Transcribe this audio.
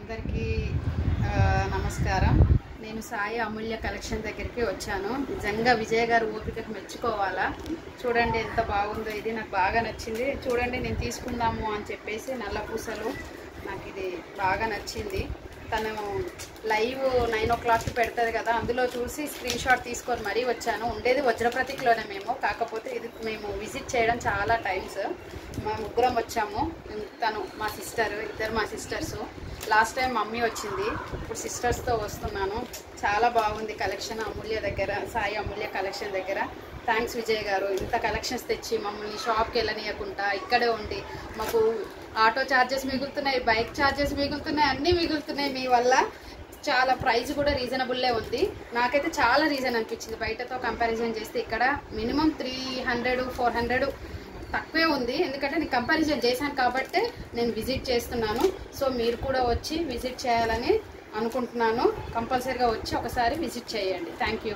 అందరికీ నమస్కారం. నేను సాయి అమూల్య కలెక్షన్ దగ్గరికి వచ్చాను. నిజంగా విజయ్ గారు ఓపికకు మెచ్చుకోవాలా. చూడండి ఎంత బాగుందో, ఇది నాకు బాగా నచ్చింది. చూడండి, నేను తీసుకుందాము అని చెప్పేసి నల్ల పూసలు నాకు ఇది బాగా నచ్చింది. తను లైవ్ 9 o'clock పెడుతుంది కదా, అందులో చూసి స్క్రీన్ షాట్ తీసుకొని మరీ వచ్చాను. ఉండేది వజ్రప్రతిక్లోనే మేము, కాకపోతే ఇది మేము విజిట్ చేయడం చాలా టైమ్స్. మా ముగ్గురం వచ్చాము. తను మా సిస్టర్, ఇద్దరు మా సిస్టర్స్. లాస్ట్ టైం మమ్మీ వచ్చింది, ఇప్పుడు సిస్టర్స్తో వస్తున్నాను. చాలా బాగుంది కలెక్షన్ అమూల్య దగ్గర, సాయి అమూల్య కలెక్షన్ దగ్గర. థ్యాంక్స్ విజయ్ గారు, ఇంత కలెక్షన్స్ తెచ్చి మమ్మల్ని షాప్కి వెళ్ళనీయకుండా ఇక్కడే ఉండి మాకు ఆటో ఛార్జెస్ మిగులుతున్నాయి, బైక్ ఛార్జెస్ మిగులుతున్నాయి, అన్నీ మిగులుతున్నాయి మీ వల్ల. చాలా ప్రైస్ కూడా రీజనబుల్లే ఉంది. నాకైతే చాలా రీజన్ అనిపించింది. బయటతో కంపారిజన్ చేస్తే ఇక్కడ మినిమం 300-400 తక్కువే ఉంది. ఎందుకంటే నేను కంపారిజన్ చేశాను కాబట్టి నేను విజిట్ చేస్తున్నాను. సో మీరు కూడా వచ్చి విజిట్ చేయాలని అనుకుంటున్నాను. కంపల్సరీగా వచ్చి ఒకసారి విజిట్ చేయండి. Thank you.